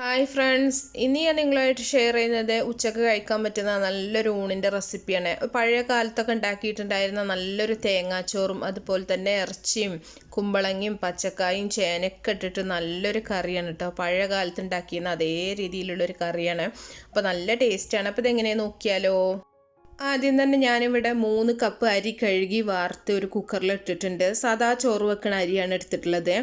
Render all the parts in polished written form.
Hi friends, ഇനി ഞാൻ നിങ്ങളുമായിട്ട് ഷെയർ ചെയ്യുന്നത് ഉച്ചക്ക് കഴിക്കാൻ പറ്റുന്ന നല്ലൊരു ഊണിൻ്റെ റെസിപ്പിയാണ്. പഴയ കാലത്തൊക്കെ ഉണ്ടാക്കിയിട്ടുണ്ടായിരുന്ന നല്ലൊരു തേങ്ങാച്ചോറും അതുപോലെ തന്നെ ഇറച്ചിയും കുമ്പളങ്ങയും പച്ചക്കായും ചേനയൊക്കെ ഇട്ടിട്ട് നല്ലൊരു കറിയാണ് കേട്ടോ. പഴയ കാലത്ത് ഉണ്ടാക്കിയിരുന്ന അതേ രീതിയിലുള്ളൊരു കറിയാണ്. അപ്പോൾ നല്ല ടേസ്റ്റാണ്. അപ്പോൾ ഇതെങ്ങനെയാണ് നോക്കിയാലോ. ആദ്യം തന്നെ ഞാനിവിടെ 3 കപ്പ് അരി കഴുകി വാർത്ത് ഒരു കുക്കറിൽ ഇട്ടിട്ടുണ്ട്. സാദാ ചോറ് വെക്കണ അരിയാണ് എടുത്തിട്ടുള്ളത്.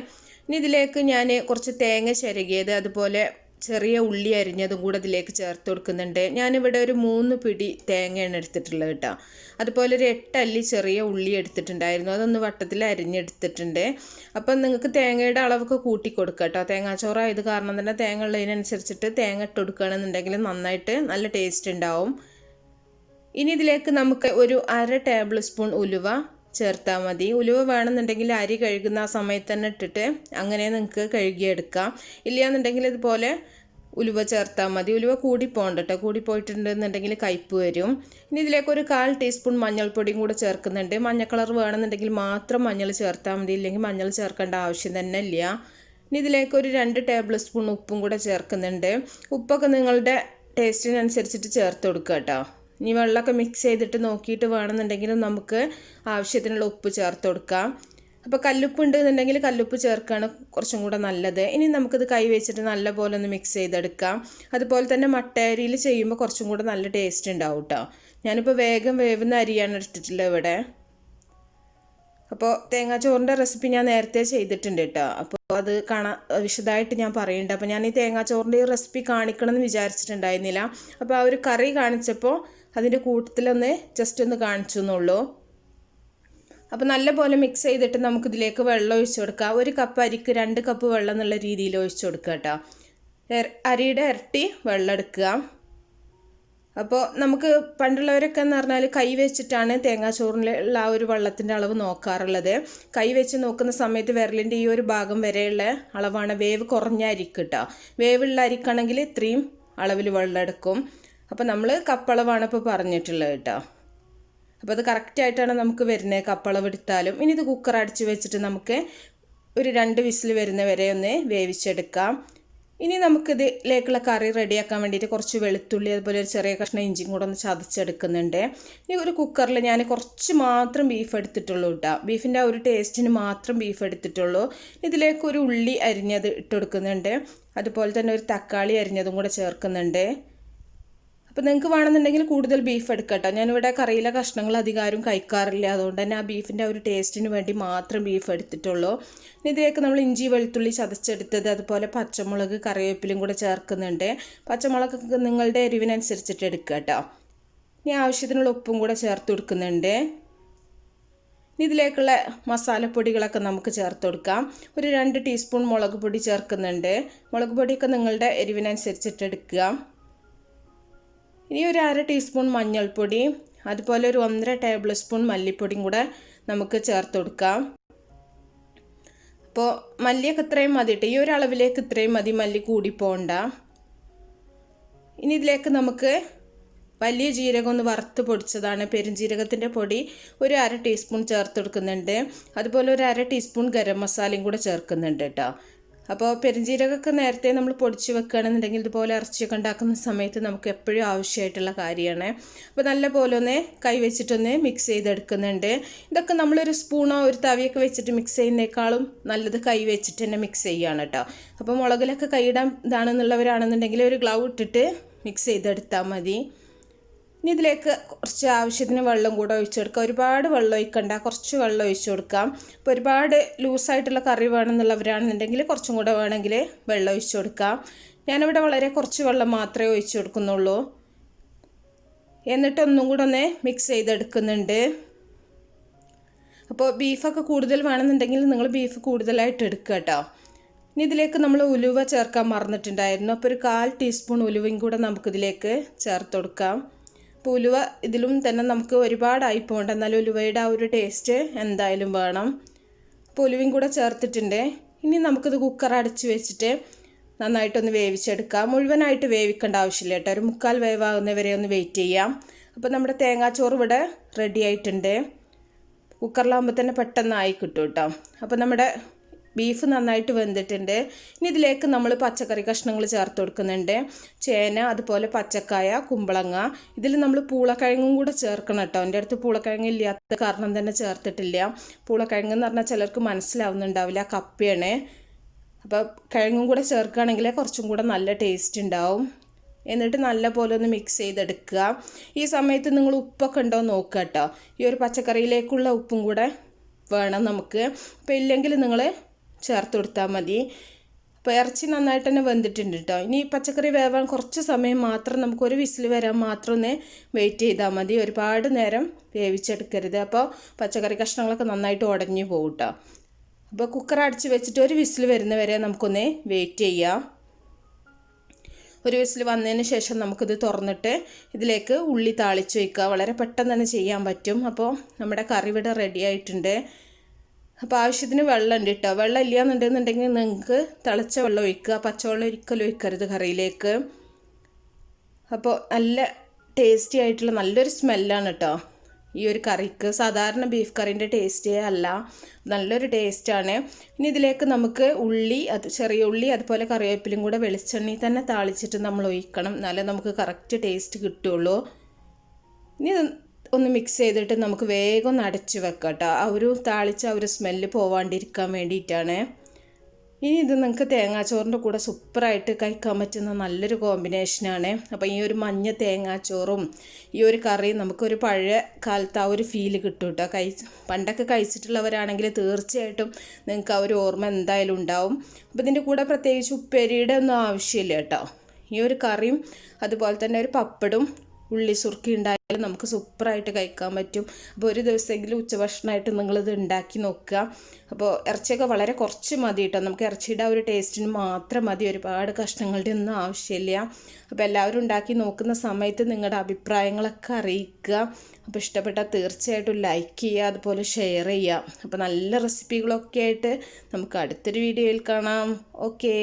ഇനി ഇതിലേക്ക് ഞാൻ കുറച്ച് തേങ്ങ ചിരകിയത് അതുപോലെ ചെറിയ ഉള്ളി അരിഞ്ഞതും കൂടെ ഇതിലേക്ക് ചേർത്ത് കൊടുക്കുന്നുണ്ട്. ഞാനിവിടെ ഒരു 3 പിടി തേങ്ങയാണ് എടുത്തിട്ടുള്ളത് കേട്ടോ. അതുപോലെ ഒരു 8 അല്ലി ചെറിയ ഉള്ളി എടുത്തിട്ടുണ്ടായിരുന്നു, അതൊന്ന് വട്ടത്തിൽ അരിഞ്ഞെടുത്തിട്ടുണ്ട്. അപ്പം നിങ്ങൾക്ക് തേങ്ങയുടെ അളവൊക്കെ കൂട്ടി കൊടുക്കുക കേട്ടോ. തേങ്ങാച്ചോറായത് കാരണം തന്നെ തേങ്ങ ഉള്ളതിനനുസരിച്ചിട്ട് തേങ്ങ ഇട്ട് കൊടുക്കുകയാണെന്നുണ്ടെങ്കിൽ നന്നായിട്ട് നല്ല ടേസ്റ്റ് ഉണ്ടാവും. ഇനി ഇതിലേക്ക് നമുക്ക് ഒരു 1/2 ടേബിൾ സ്പൂൺ ഉലുവ ചേർത്താൽ മതി. ഉലുവ വേണമെന്നുണ്ടെങ്കിൽ അരി കഴുകുന്ന ആ സമയത്ത് തന്നെ ഇട്ടിട്ട് അങ്ങനെ നിങ്ങൾക്ക് കഴുകിയെടുക്കാം. ഇല്ലയെന്നുണ്ടെങ്കിൽ ഇതുപോലെ ഉലുവ ചേർത്താൽ മതി. ഉലുവ കൂടി പോകണ്ട കേട്ടോ, കൂടി പോയിട്ടുണ്ടെന്നുണ്ടെങ്കിൽ കയ്പ്പ് വരും. ഇനി ഇതിലേക്ക് ഒരു 1/4 ടീസ്പൂൺ മഞ്ഞൾപ്പൊടിയും കൂടെ ചേർക്കുന്നുണ്ട്. മഞ്ഞ കളർ വേണമെന്നുണ്ടെങ്കിൽ മാത്രം മഞ്ഞൾ ചേർത്താൽ മതി, ഇല്ലെങ്കിൽ മഞ്ഞൾ ചേർക്കേണ്ട ആവശ്യം തന്നെ ഇല്ല. ഇനി ഇതിലേക്ക് ഒരു 2 ടേബിൾ സ്പൂൺ ഉപ്പും കൂടെ ചേർക്കുന്നുണ്ട്. ഉപ്പൊക്കെ നിങ്ങളുടെ ടേസ്റ്റിനനുസരിച്ചിട്ട് ചേർത്ത് കൊടുക്കുക കേട്ടോ. ഇനി വെള്ളമൊക്കെ മിക്സ് ചെയ്തിട്ട് നോക്കിയിട്ട് വേണമെന്നുണ്ടെങ്കിലും നമുക്ക് ആവശ്യത്തിനുള്ള ഉപ്പ് ചേർത്ത് കൊടുക്കാം. അപ്പോൾ കല്ലുപ്പ് ഉണ്ടെന്നുണ്ടെങ്കിൽ കല്ലുപ്പ് ചേർക്കുകയാണ് കുറച്ചും കൂടെ നല്ലത്. ഇനി നമുക്കിത് കൈ വെച്ചിട്ട് നല്ലപോലെ ഒന്ന് മിക്സ് ചെയ്തെടുക്കാം. അതുപോലെ തന്നെ മട്ടയരിയിൽ ചെയ്യുമ്പോൾ കുറച്ചും കൂടെ നല്ല ടേസ്റ്റ് ഉണ്ടാവും കേട്ടോ. ഞാനിപ്പോൾ വേഗം വേവുന്ന അരിയാണ് എടുത്തിട്ടുള്ളത് ഇവിടെ. അപ്പോൾ തേങ്ങാച്ചോറിൻ്റെ റെസിപ്പി ഞാൻ നേരത്തെ ചെയ്തിട്ടുണ്ട് കേട്ടോ. അപ്പോൾ അത് വിശദമായിട്ട് ഞാൻ പറയുന്നുണ്ട്. അപ്പോൾ ഞാൻ ഈ തേങ്ങാച്ചോറിൻ്റെ ഈ റെസിപ്പി കാണിക്കണമെന്ന് വിചാരിച്ചിട്ടുണ്ടായിരുന്നില്ല. അപ്പോൾ ആ ഒരു കറി കാണിച്ചപ്പോൾ അതിൻ്റെ കൂട്ടത്തിലൊന്ന് ജസ്റ്റ് ഒന്ന് കാണിച്ചു എന്നുള്ളൂ. അപ്പോൾ നല്ലപോലെ മിക്സ് ചെയ്തിട്ട് നമുക്കിതിലേക്ക് വെള്ളം ഒഴിച്ചു കൊടുക്കാം. 1 കപ്പ് അരിക്ക് 2 കപ്പ് വെള്ളം എന്നുള്ള രീതിയിൽ ഒഴിച്ചു കൊടുക്കുക കേട്ടോ. അരിയുടെ ഇരട്ടി വെള്ളം എടുക്കുക. അപ്പോൾ നമുക്ക് പണ്ടുള്ളവരൊക്കെ എന്ന് പറഞ്ഞാൽ കൈ വെച്ചിട്ടാണ് തേങ്ങാച്ചോറിലുള്ള ആ ഒരു വെള്ളത്തിൻ്റെ അളവ് നോക്കാറുള്ളത്. കൈ വെച്ച് നോക്കുന്ന സമയത്ത് വിരലിൻ്റെ ഈ ഒരു ഭാഗം വരെയുള്ള അളവാണ്. വേവ് കുറഞ്ഞ അരിക്ക് കേട്ടോ. വേവുള്ള അരിക്കാണെങ്കിൽ ഇത്രയും അളവിൽ വെള്ളം എടുക്കും. അപ്പോൾ നമ്മൾ കപ്പളവാണ് ഇപ്പോൾ പറഞ്ഞിട്ടുള്ളത് കേട്ടോ. അപ്പോൾ അത് കറക്റ്റായിട്ടാണ് നമുക്ക് വരുന്നത്, കപ്പളവ് എടുത്താലും. ഇനി ഇത് കുക്കർ അടിച്ച് വെച്ചിട്ട് നമുക്ക് ഒരു 2 വിസിൽ വരുന്ന വരെ ഒന്ന് വേവിച്ചെടുക്കാം. ഇനി നമുക്കിതിലേക്കുള്ള കറി റെഡിയാക്കാൻ വേണ്ടിയിട്ട് കുറച്ച് വെളുത്തുള്ളി അതുപോലെ ഒരു ചെറിയ കഷ്ണം ഇഞ്ചിയും കൂടെ ഒന്ന് ചതച്ചെടുക്കുന്നുണ്ട്. ഇനി ഒരു കുക്കറിൽ ഞാൻ കുറച്ച് മാത്രം ബീഫ് എടുത്തിട്ടുള്ളൂ കേട്ടോ. ബീഫിൻ്റെ ആ ഒരു ടേസ്റ്റിന് മാത്രം ബീഫ് എടുത്തിട്ടുള്ളൂ. ഇതിലേക്ക് ഒരു ഉള്ളി അരിഞ്ഞത് ഇട്ട് കൊടുക്കുന്നുണ്ട്. അതുപോലെ തന്നെ ഒരു തക്കാളി അരിഞ്ഞതും കൂടെ ചേർക്കുന്നുണ്ട്. അപ്പോൾ നിങ്ങൾക്ക് വേണമെന്നുണ്ടെങ്കിൽ കൂടുതൽ ബീഫ് എടുക്കാം കേട്ടോ. ഞാനിവിടെ കറിയിലെ കഷ്ണങ്ങൾ അധികാരം കഴിക്കാറില്ല, അതുകൊണ്ട് തന്നെ ആ ബീഫിൻ്റെ ആ ഒരു ടേസ്റ്റിന് വേണ്ടി മാത്രം ബീഫ് എടുത്തിട്ടുള്ളൂ. ഇതിലേക്ക് നമ്മൾ ഇഞ്ചി വെളുത്തുള്ളി ചതച്ചെടുത്തത് അതുപോലെ പച്ചമുളക് കറിവേപ്പിലും കൂടെ ചേർക്കുന്നുണ്ട്. പച്ചമുളകൊക്കെ നിങ്ങളുടെ എരിവിനനുസരിച്ചിട്ട് എടുക്കുക കേട്ടോ. ഇനി ആവശ്യത്തിനുള്ള ഉപ്പും കൂടെ ചേർത്ത് കൊടുക്കുന്നുണ്ട്. ഇതിലേക്കുള്ള മസാലപ്പൊടികളൊക്കെ നമുക്ക് ചേർത്ത് കൊടുക്കാം. ഒരു 2 ടീസ്പൂൺ മുളക് പൊടി ചേർക്കുന്നുണ്ട്. മുളക് പൊടിയൊക്കെ നിങ്ങളുടെ എരിവിനനുസരിച്ചിട്ട് എടുക്കുക. ഇനി ഒരു 1/2 ടീസ്പൂൺ മഞ്ഞൾപ്പൊടി അതുപോലെ ഒരു 1.5 ടേബിൾ സ്പൂൺ മല്ലിപ്പൊടിയും കൂടെ നമുക്ക് ചേർത്ത് കൊടുക്കാം. അപ്പോൾ മല്ലിയൊക്കെ ഇത്രയും മതി കേട്ടോ. ഈ ഒരു അളവിലേക്ക് ഇത്രയും മതി, മല്ലി കൂടി പോകണ്ട. ഇനി ഇതിലേക്ക് നമുക്ക് വലിയ ജീരകം ഒന്ന് വറുത്ത് പൊടിച്ചതാണ്, പെരുംജീരകത്തിൻ്റെ പൊടി ഒരു 1/2 ടീസ്പൂൺ ചേർത്ത് കൊടുക്കുന്നുണ്ട്. അതുപോലെ ഒരു 1/2 ടീസ്പൂൺ ഗരം മസാലയും കൂടെ ചേർക്കുന്നുണ്ട് കേട്ടോ. അപ്പോൾ പെരുംജീരകമൊക്കെ നേരത്തെ നമ്മൾ പൊടിച്ച് വെക്കുകയാണെന്നുണ്ടെങ്കിൽ ഇതുപോലെ ഇറച്ചിയൊക്കെ ഉണ്ടാക്കുന്ന സമയത്ത് നമുക്ക് എപ്പോഴും ആവശ്യമായിട്ടുള്ള കാര്യമാണ്. അപ്പോൾ നല്ല പോലെ ഒന്ന് കൈ വെച്ചിട്ടൊന്ന് മിക്സ് ചെയ്തെടുക്കുന്നുണ്ട്. ഇതൊക്കെ നമ്മളൊരു സ്പൂണോ ഒരു തവിയൊക്കെ വെച്ചിട്ട് മിക്സ് ചെയ്യുന്നേക്കാളും നല്ലത് കൈ വെച്ചിട്ട് തന്നെ മിക്സ് ചെയ്യുകയാണ് കേട്ടോ. അപ്പോൾ മുളകിലൊക്കെ കൈയിടാൻ ഇതാണെന്നുള്ളവരാണെന്നുണ്ടെങ്കിൽ ഒരു ഗ്ലൗ ഇട്ടിട്ട് മിക്സ് ചെയ്തെടുത്താൽ മതി. ഇനി ഇതിലേക്ക് കുറച്ച് ആവശ്യത്തിന് വെള്ളം കൂടെ ഒഴിച്ചു കൊടുക്കുക. ഒരുപാട് വെള്ളം ഒഴിക്കണ്ട, കുറച്ച് വെള്ളം ഒഴിച്ചു കൊടുക്കാം. ഇപ്പോൾ ഒരുപാട് ലൂസായിട്ടുള്ള കറി വേണമെന്നുള്ളവരാണെന്നുണ്ടെങ്കിൽ കുറച്ചും കൂടെ വേണമെങ്കിൽ വെള്ളം ഒഴിച്ചു കൊടുക്കാം. ഞാനിവിടെ വളരെ കുറച്ച് വെള്ളം മാത്രമേ ഒഴിച്ചു കൊടുക്കുന്നുള്ളൂ. എന്നിട്ടൊന്നും കൂടെ ഒന്ന് മിക്സ് ചെയ്തെടുക്കുന്നുണ്ട്. അപ്പോൾ ബീഫൊക്കെ കൂടുതൽ വേണമെന്നുണ്ടെങ്കിൽ നിങ്ങൾ ബീഫ് കൂടുതലായിട്ട് എടുക്കുക കേട്ടോ. ഇനി ഇതിലേക്ക് നമ്മൾ ഉലുവ ചേർക്കാൻ മറന്നിട്ടുണ്ടായിരുന്നു. അപ്പോൾ ഒരു 1/4 ടീസ്പൂൺ ഉലുവയും കൂടെ നമുക്കിതിലേക്ക് ചേർത്ത് കൊടുക്കാം. അപ്പോൾ ഉലുവ ഇതിലും തന്നെ നമുക്ക് ഒരുപാടായി പോകണ്ട, എന്നാലും ഉലുവയുടെ ആ ഒരു ടേസ്റ്റ് എന്തായാലും വേണം. അപ്പോൾ ഉലുവയും കൂടെ ചേർത്തിട്ടുണ്ട്. ഇനി നമുക്കിത് കുക്കർ അടച്ച് വെച്ചിട്ട് നന്നായിട്ടൊന്ന് വേവിച്ചെടുക്കാം. മുഴുവനായിട്ട് വേവിക്കേണ്ട ആവശ്യമില്ല കേട്ടോ. ഒരു 3/4 വേവാകുന്നവരെ ഒന്ന് വെയിറ്റ് ചെയ്യാം. അപ്പോൾ നമ്മുടെ തേങ്ങാച്ചോറ് ഇവിടെ റെഡി ആയിട്ടുണ്ട്. കുക്കറിലാകുമ്പോൾ തന്നെ പെട്ടെന്ന് ആയി കിട്ടും കേട്ടോ. അപ്പോൾ നമ്മുടെ ബീഫ് നന്നായിട്ട് വെന്തിട്ടുണ്ട്. ഇനി ഇതിലേക്ക് നമ്മൾ പച്ചക്കറി കഷ്ണങ്ങൾ ചേർത്ത് കൊടുക്കുന്നുണ്ട്. ചേന, അതുപോലെ പച്ചക്കായ, കുമ്പളങ്ങ. ഇതിൽ നമ്മൾ പൂളക്കിഴങ്ങും കൂടെ ചേർക്കണം കേട്ടോ. എൻ്റെ അടുത്ത് പൂളക്കിഴങ്ങ് ഇല്ലാത്ത കാരണം തന്നെ ചേർത്തിട്ടില്ല. പൂളക്കിഴങ്ങ് എന്ന് പറഞ്ഞാൽ ചിലർക്ക് മനസ്സിലാവുന്നുണ്ടാവില്ല, കപ്പയാണ്. അപ്പോൾ കിഴങ്ങും കൂടെ ചേർക്കുകയാണെങ്കിൽ കുറച്ചും കൂടെ നല്ല ടേസ്റ്റ് ഉണ്ടാവും. എന്നിട്ട് നല്ല പോലെ ഒന്ന് മിക്സ് ചെയ്തെടുക്കുക. ഈ സമയത്ത് നിങ്ങൾ ഉപ്പൊക്കെ ഉണ്ടോ നോക്കുക കേട്ടോ. ഈ ഒരു പച്ചക്കറിയിലേക്കുള്ള ഉപ്പും കൂടെ വേണം നമുക്ക്. അപ്പോൾ ഇല്ലെങ്കിൽ നിങ്ങൾ ചേർത്ത് കൊടുത്താൽ മതി. അപ്പോൾ ഇറച്ചി നന്നായിട്ട് തന്നെ വെന്തിട്ടുണ്ട് കേട്ടോ. ഇനി പച്ചക്കറി വേവാൻ കുറച്ച് സമയം മാത്രം, നമുക്കൊരു വിസിൽ വരാൻ മാത്രം ഒന്ന് വെയിറ്റ് ചെയ്താൽ മതി. ഒരുപാട് നേരം വേവിച്ചെടുക്കരുത്, അപ്പോൾ പച്ചക്കറി കഷ്ണങ്ങളൊക്കെ നന്നായിട്ട് ഉടഞ്ഞു പോകും കേട്ടോ. അപ്പോൾ കുക്കർ അടച്ച് വെച്ചിട്ട് ഒരു വിസിൽ വരുന്ന വരെ നമുക്കൊന്ന് വെയിറ്റ് ചെയ്യാം. ഒരു വിസിൽ വന്നതിന് ശേഷം നമുക്കിത് തുറന്നിട്ട് ഇതിലേക്ക് ഉള്ളി താളിച്ച് വയ്ക്കുക. വളരെ പെട്ടെന്ന് തന്നെ ചെയ്യാൻ പറ്റും. അപ്പോൾ നമ്മുടെ കറി ഇവിടെ റെഡി ആയിട്ടുണ്ട്. അപ്പോൾ ആവശ്യത്തിന് വെള്ളം ഉണ്ട് കേട്ടോ. വെള്ളം ഇല്ലയെന്നുണ്ടെന്നുണ്ടെങ്കിൽ നിങ്ങൾക്ക് തിളച്ച വെള്ളം ഒഴിക്കുക. പച്ചവെള്ളം ഒരിക്കലും ഒഴിക്കരുത് കറിയിലേക്ക്. അപ്പോൾ നല്ല ടേസ്റ്റി ആയിട്ടുള്ള നല്ലൊരു സ്മെല്ലാണ് കേട്ടോ ഈ ഒരു കറിക്ക്. സാധാരണ ബീഫ് കറീൻ്റെ ടേസ്റ്റേ അല്ല, നല്ലൊരു ടേസ്റ്റാണ്. ഇനി ഇതിലേക്ക് നമുക്ക് ഉള്ളി, ചെറിയ ഉള്ളി, അതുപോലെ കറിവേപ്പിലും കൂടെ വെളിച്ചെണ്ണയിൽ തന്നെ താളിച്ചിട്ട് നമ്മൾ ഒഴിക്കണം. എന്നാലേ നമുക്ക് കറക്റ്റ് ടേസ്റ്റ് കിട്ടുള്ളൂ. ഇനി ഒന്ന് മിക്സ് ചെയ്തിട്ട് നമുക്ക് വേഗം ഒന്ന് അടച്ചു വെക്കാം കേട്ടോ. ആ ഒരു താളിച്ച ആ ഒരു സ്മെല്ല് പോവാണ്ടിരിക്കാൻ വേണ്ടിയിട്ടാണ്. ഇനി ഇത് നിങ്ങൾക്ക് തേങ്ങാച്ചോറിൻ്റെ കൂടെ സൂപ്പറായിട്ട് കഴിക്കാൻ പറ്റുന്ന നല്ലൊരു കോമ്പിനേഷനാണ്. അപ്പോൾ ഈ ഒരു മഞ്ഞ തേങ്ങാച്ചോറും ഈ ഒരു കറിയും നമുക്കൊരു പഴയ കാലത്ത് ആ ഒരു ഫീല് കിട്ടും കേട്ടോ. പണ്ടൊക്കെ കഴിച്ചിട്ടുള്ളവരാണെങ്കിൽ തീർച്ചയായിട്ടും നിങ്ങൾക്ക് ആ ഒരു ഓർമ്മ എന്തായാലും ഉണ്ടാവും. അപ്പോൾ ഇതിൻ്റെ കൂടെ പ്രത്യേകിച്ച് ഉപ്പേരിയുടെ ഒന്നും ആവശ്യമില്ല കേട്ടോ. ഈ ഒരു കറിയും അതുപോലെ തന്നെ ഒരു പപ്പടും ഉള്ളി സുർക്കി ഉണ്ടായാലും നമുക്ക് സൂപ്പറായിട്ട് കഴിക്കാൻ പറ്റും. അപ്പോൾ ഒരു ദിവസമെങ്കിലും ഉച്ചഭക്ഷണമായിട്ട് നിങ്ങളിത് ഉണ്ടാക്കി നോക്കുക. അപ്പോൾ ഇറച്ചിയൊക്കെ വളരെ കുറച്ച് മതി കേട്ടോ. നമുക്ക് ഇറച്ചിയുടെ ആ ഒരു ടേസ്റ്റിന് മാത്രം മതി, ഒരുപാട് കഷ്ണങ്ങളുടെ ഒന്നും ആവശ്യമില്ല. അപ്പോൾ എല്ലാവരും ഉണ്ടാക്കി നോക്കുന്ന സമയത്ത് നിങ്ങളുടെ അഭിപ്രായങ്ങളൊക്കെ അറിയിക്കുക. അപ്പോൾ ഇഷ്ടപ്പെട്ടാൽ തീർച്ചയായിട്ടും ലൈക്ക് ചെയ്യുക, അതുപോലെ ഷെയർ ചെയ്യുക. അപ്പോൾ നല്ല റെസിപ്പികളൊക്കെ ആയിട്ട് നമുക്ക് അടുത്തൊരു വീഡിയോയിൽ കാണാം. ഓക്കേ.